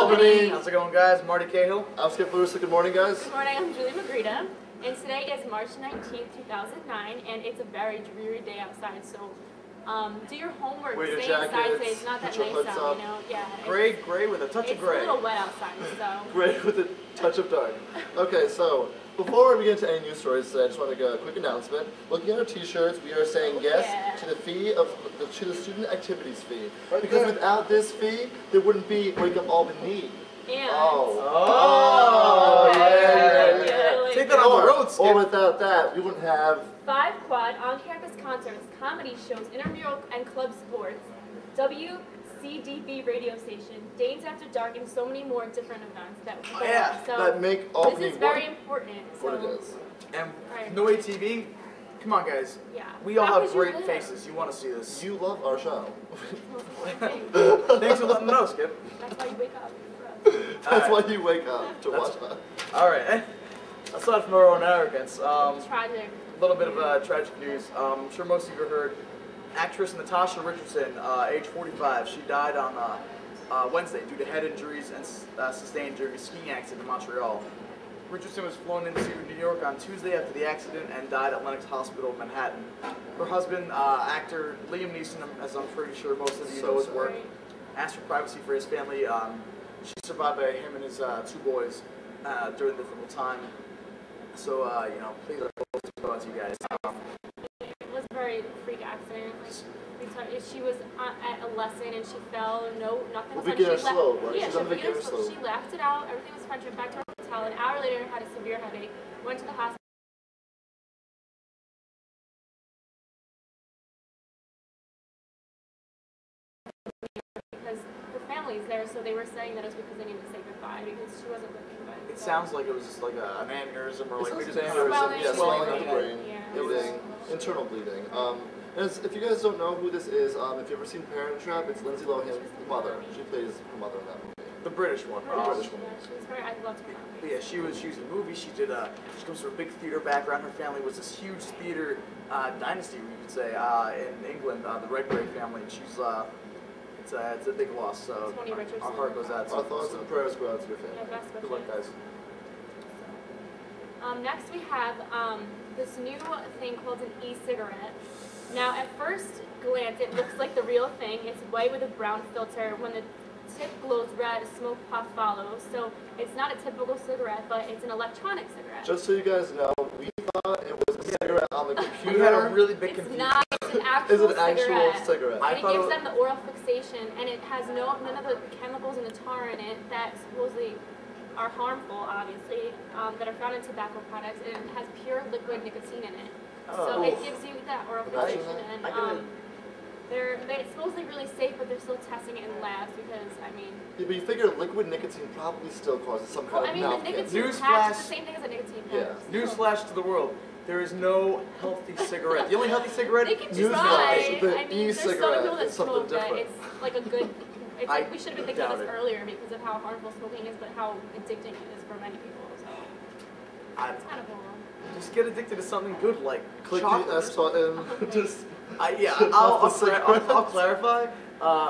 Albany. How's it going, guys? Marty Cahill. I'm Skip Lewis. Good morning, guys. Good morning. I'm Julie Magrita, and today is March 19th, 2009, and it's a very dreary day outside. So, do your homework. Wear your Stay inside jackets, today. It's not that put your nice hoods out, up. you know. Yeah. Gray with a touch of gray. It's a little wet outside, so. Gray with a touch of dark. Okay, so before we get into any news stories today, I just want to make a quick announcement. Looking at our T-shirts, we are saying yes to the fee of to the student activities fee. Because without this fee, there wouldn't be Wake Up Albany. And Yeah. Take that on the road, Skip. Or without that, we wouldn't have 5 quad on-campus concerts, comedy shows, intramural and club sports, WCDB radio station, Danes After Dark, and so many more different events that we So that make Albany this is very important. what it So, is. And no ATV. Come on, guys. yeah. We all How have could you great live? faces. You want to see this. You love our show. Thanks for letting me know, Skip. That's why you wake up. That's why you wake up to watch that. All right. Aside from our own arrogance, Tragic. a little bit of tragic news. I'm sure most of you have heard actress Natasha Richardson, age 45. She died on Wednesday due to head injuries and sustained during a skiing accident in Montreal. Richardson was flown into New York on Tuesday after the accident and died at Lenox Hospital in Manhattan. Her husband, actor Liam Neeson, as I'm pretty sure most of you know his work, asked for privacy for his family. She's survived by him and his 2 boys during the difficult time. So, you know, please go out to you guys. It was a very freak accident. Like, she was at a lesson and she fell. Nothing. Well, So beginner she slow, left, right? Yeah, She's she on was beginner beginner slow. slow. She left it out. Everything was fine. She went back to her hotel. An hour later, had a severe headache. Went to the hospital. Because her family's there, so they were saying that it was because they needed to say goodbye because she wasn't looking good. It sounds like it was just like an aneurysm or like It's just aneurysm, yeah, swelling of the brain, Yeah. bleeding, internal bleeding. If you guys don't know who this is, if you've ever seen Parent Trap, it's Lindsay Lohan's mother. She plays her mother in that movie. the British one. The British one. Yeah, she was very. I loved her. But yeah, she was in the movie. She comes from a big theater background. Her family was this huge theater dynasty, we could say, in England, the Redgrave family. And she's it's a big loss. So Tony Richardson. our heart goes out to Our thoughts and prayers go out to your Yeah, family. best Good luck, wishes. guys. Next we have this new thing called an e-cigarette. Now at first glance it looks like the real thing. It's white with a brown filter. When the tip glows red, smoke puff follows. So it's not a typical cigarette, but it's an electronic cigarette. Just so you guys know, we thought it was a cigarette on the computer. We had a really big It's confusion. not. It's an actual It's an actual cigarette. And it gives them the oral fixation, and it has none of the chemicals and the tar in it that supposedly are harmful, obviously, that are found in tobacco products, and it has pure liquid nicotine in it. So it gives you that oral fixation, and they're supposedly really safe, but they're still testing it in labs because, I mean... Yeah, but you figure liquid nicotine probably still causes some kind of mouth the cancer. nicotine patch is the same thing as a nicotine patch. Yeah. Newsflash to the world. There is no healthy cigarette. The only healthy cigarette They can Newsflash, try. the I mean, there's some e-cigarette people that is something smoke that different. it's like a good... It's like we should have been thinking of doubt this it. earlier because of how harmful smoking is, but how addicting it is for many people. So it's kind of cool. Just get addicted to something good like Click chocolate the or S button. Just I'll clarify.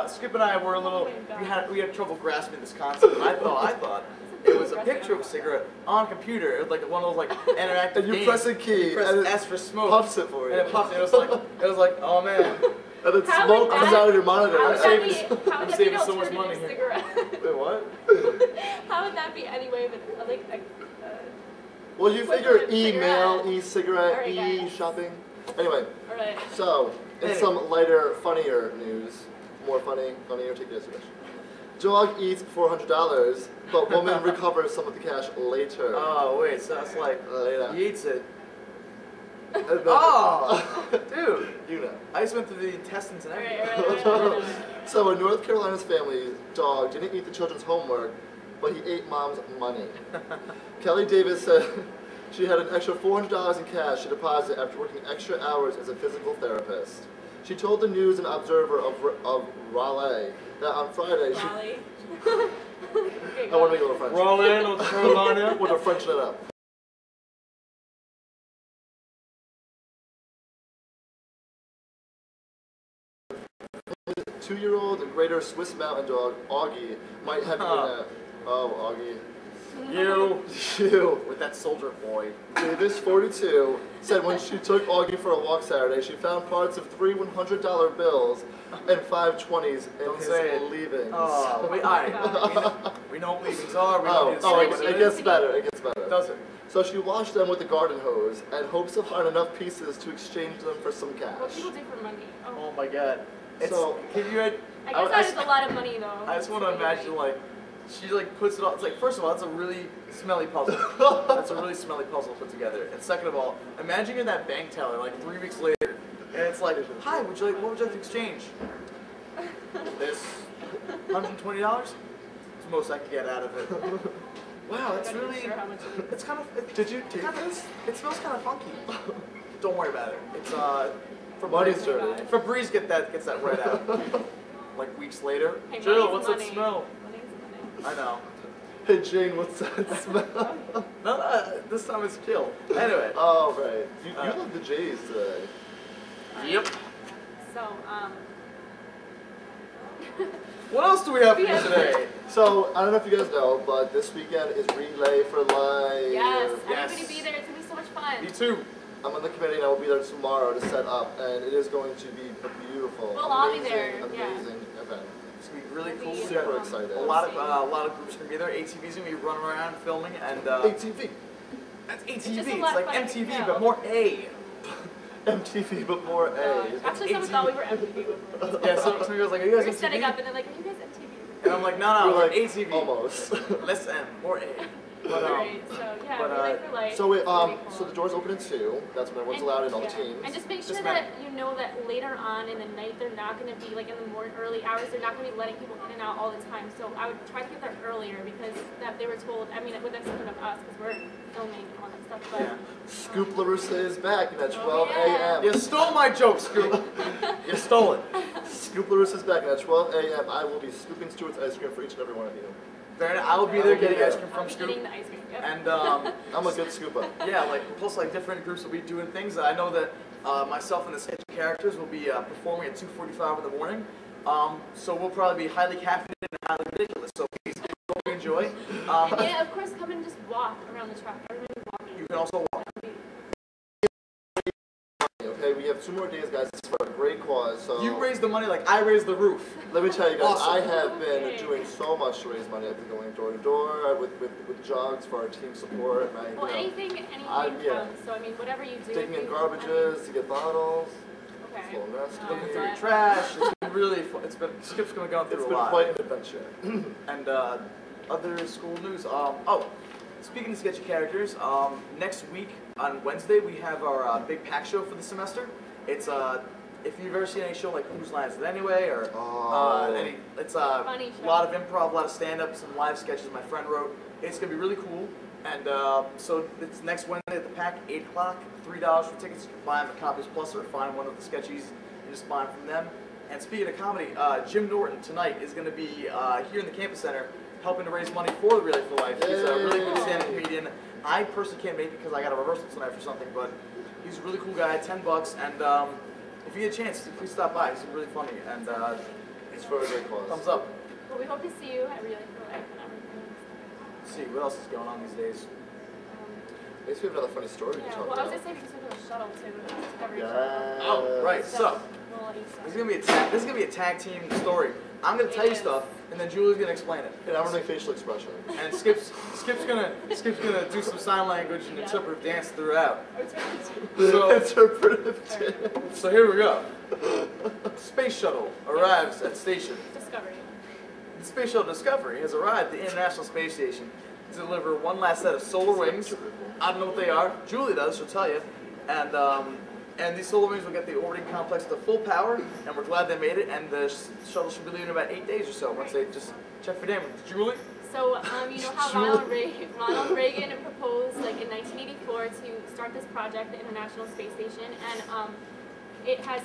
Skip and I were a little. We had trouble grasping this concept. And I thought it was a picture of a cigarette on a computer. It was like one of those like interactive and you games. press a key You press and S for smoke. puffs it for you. And it puffs. It was like oh man. And then How smoke would comes that- out of your monitor. How I'm would saving. that be, how I'm would that saving be an so much alternative money here. cigarette? Wait, what? How would that be any way of Well, you figure equivalent email, cigarette. e-cigarette, Alright, guys. e-shopping. Anyway, Alright. so in some lighter, funnier news, more funnier, take this wish. Dog eats $400, but woman recovers some of the cash later. Oh wait, so that's like Later. he eats it. And then- Oh, dude. You know. I just went through the intestines and everything. Right. So in North Carolina's family, dog didn't eat the children's homework, but he ate mom's money. Kelly Davis said she had an extra $400 in cash to deposit after working extra hours as a physical therapist. She told the News and Observer of Raleigh that on Friday she... Raleigh. I want to make a little French. Raleigh, North Carolina. Want to French that up. His 2-year-old greater Swiss Mountain Dog, Augie, might have eaten Oh, Augie. You. With that soldier boy. Davis, 42, said when she took Augie for a walk Saturday, she found parts of 3 $100 bills and 5 20s in his leavings. Oh, we know what leavings are. It gets better. It gets better. Does it? So she washed them with a garden hose and hopes to find enough pieces to exchange them for some cash. What people do for money. Oh my God. I guess that is a lot of money though. I just want to imagine she puts it all. It's like, first of all, that's a really smelly puzzle. That's a really smelly puzzle put together. And second of all, imagine you're that bank teller 3 weeks later, and it's like, hi, what would you like to exchange? This $120? It's the most I could get out of it. Wow, that's really. Sure how much it is. It's kind of. Did you take this? It smells kind of funky. Don't worry about it. It's Money's dirty. Febreze gets that right out. Weeks later. Hey, Jill, what's money. that smell? Money's I know. Hey Jane, what's that smell? No, this time it's Jill. Anyway. Oh, right. You love the J's today. Yep. So, What else do we have for you today? So, I don't know if you guys know, but this weekend is Relay for Life. Yes, everybody be there. It's going to be so much fun. Me too. I'm on the committee and I will be there tomorrow to set up, and it is going to be a beautiful, We'll all be there, amazing event. It's gonna be really cool. Super excited. A lot of groups are gonna be there. ATV's gonna be running around filming and. ATV. That's ATV. It's It's like MTV, but more A. MTV, but more A. Actually, someone thought we were MTV before. Yeah, somebody was like, "Are you guys We were MTV?" setting up, and they're like, "Are you guys MTV?" And I'm like, "No, we're ATV. Almost. Less M, more A." But, Alright, so yeah, Relay for Life. So wait, Cool. so the doors open at 2. That's when everyone's allowed in all the teams. And just make sure that you know that later on in the night they're not going to be in the morning early hours. They're not going to be letting people in and out all the time. So I would try to get there earlier because they were told. I mean, with exception of us because we're filming and all that stuff. But Scoop LaRussa is back at 12 a.m. You stole my joke, Scoop. You stole it. Scoop LaRussa is back at 12 a.m. I will be scooping Stewart's ice cream for each and every one of you. I will be there getting ice cream from Scoop. Getting the ice cream. Yep. And I'm a good scooper. Yeah, plus different groups will be doing things. I know that myself and the sketchy characters will be performing at 2:45 in the morning. So we'll probably be highly caffeinated and highly ridiculous. So please hope you enjoy. And yeah, of course, come and just walk around the track. Everybody's walking. You can also walk. Okay, we have 2 more days, guys. This is for a great cause. So You raise the money like I raise the roof. let me tell you guys, Awesome. I have been doing so much to raise money. I've been going door to door with jugs for our team support. Well, anything counts. So I mean, whatever you do. Taking in garbages to get bottles. Okay. Full rest. Looking through your trash. It's been really fun. Skip's going through It's a been lot. quite an adventure. And other school news. Speaking of sketchy characters, next week on Wednesday we have our big pack show for the semester. It's if you've ever seen any show like Whose Line Is It Anyway, or it's a lot of improv, a lot of stand-up, some live sketches my friend wrote. It's gonna be really cool. And so it's next Wednesday at the pack, 8 o'clock, $3 for tickets. You can buy them at Copies Plus or find one of the sketchies and just buy them from them. And speaking of comedy, Jim Norton tonight is going to be here in the campus center helping to raise money for the Relay for Life. He's a really good stand-up comedian. I personally can't make it because I got a rehearsal tonight for something, but he's a really cool guy, $10, and if you get a chance, please stop by. He's really funny, and it's for a great cause. Thumbs up. Well, we hope to see you at Relay for Life and everything. Let's see, what else is going on these days? I guess we have another funny story to talk Well, about. I was going to say because we have a shuttle too. Discovery Oh, right, so this is gonna be a tag team story. I'm gonna tell you stuff, and then Julie's gonna explain it. And I'm gonna make facial expressions. And Skip's gonna do some sign language and interpretive dance throughout. So here we go. Space shuttle arrives at station. Discovery. The Space Shuttle Discovery has arrived at the International Space Station to deliver one last set of solar wings. I don't know what they are. Julie does. She'll tell you. And these solar wings will get the orbiting complex to full power, and we're glad they made it. And the shuttle should be leaving in about 8 days or so once they just check for damage. Julie? So, you know how Ronald Reagan proposed, in 1984, to start this project, the International Space Station, and it has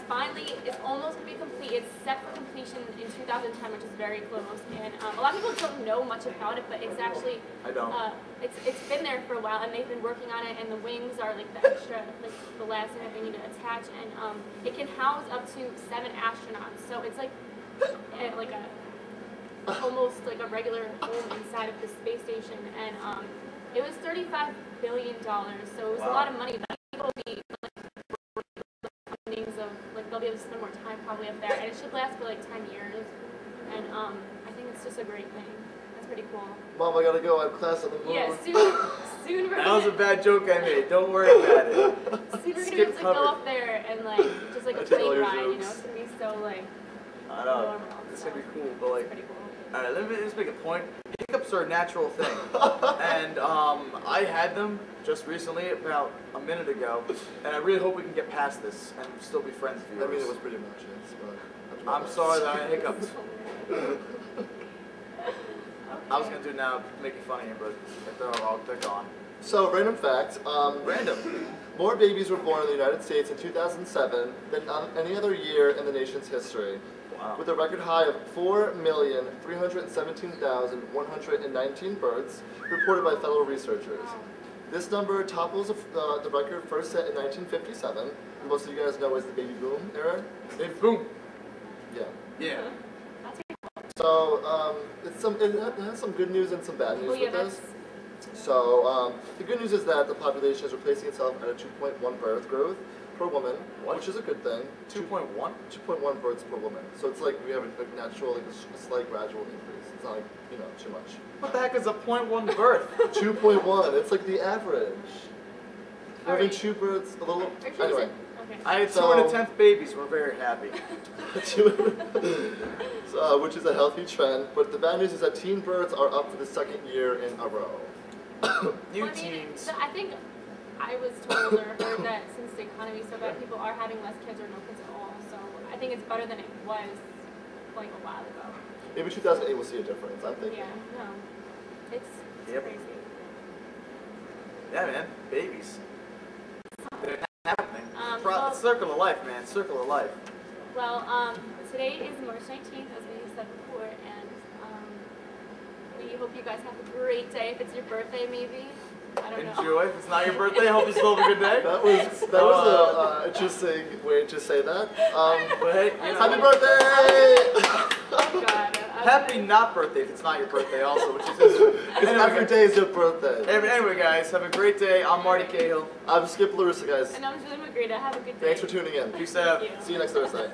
it's almost going to be complete. It's set for completion in 2010, which is very close. And a lot of people don't know much about it, but it's actually it's been there for a while, and they've been working on it. And the wings are the extra, the last thing that they need to attach, and it can house up to 7 astronauts. So it's like a almost like a regular home inside of the space station, and it was $35 billion. So it was a lot of money. But people will be fundings of like they'll be able to spend more time probably up there, and it should last for like 10 years. And I think it's just a great thing. That's pretty cool. Mom, I gotta go. I have class on the moon. Yeah, soon we're That was a bad joke I made. Don't worry about it. soon we're gonna be able to go up there and like just like a plane ride. You know, it's gonna be so like. I know. normal. It's gonna be cool, but like. Pretty cool. Alright, let me just make a point. Hiccups are a natural thing. And I had them just recently, about a minute ago, and I really hope we can get past this and still be friends with you. I mean, it was pretty much it. But I'm sorry that I had hiccups. I was gonna do it now to make it funny, but if they're gone. So, random fact. Random. More babies were born in the United States in 2007 than any other year in the nation's history, Wow. with a record high of 4,317,119 births reported by fellow researchers. This number topples the record first set in 1957. Most of you guys know as the baby boom era. Big boom. Yeah. Yeah. So it has some good news and some bad news Oh, yeah, with this. So the good news is that the population is replacing itself at a 2.1 birth growth per woman, What? which is a good thing. 2.1? 2.1 births per woman. So it's like we have a natural, like a slight gradual increase. It's not like, you know, too much. What the heck is a 0.1 birth? 2.1. It's like the average. Having Alright. 2 births, a little. Okay. Anyway. Okay. I had 2 So- and a 10th babies. We're very happy. Which is a healthy trend. But the bad news is that teen births are up for the second year in a row. New Well, I mean, teens. I think I was told or heard that since the economy is so bad, people are having less kids or no kids at all. So I think it's better than it was like a while ago. Maybe 2008 we'll see a difference, I'm thinking. Yeah, no. It's Yep. crazy. Yeah, man. Babies. They're happening. Well- Circle of life, man. Circle of life. Well, today is March 19th, as we said before, and we hope you guys have a great day. If it's your birthday, maybe. I don't know. Enjoy. If it's not your birthday, I hope you still have a good day. That was an interesting way to say that. But hey, you know, Happy birthday! Oh, God. happy not birthday if it's not your birthday also, which is Because every day is your birthday. Anyway, guys, have a great day. I'm Marty Cahill. I'm Skip Larissa, guys. And I'm Julie McGrady. Have a good day. Thanks for tuning in. Peace out. Thank you. See you next Thursday.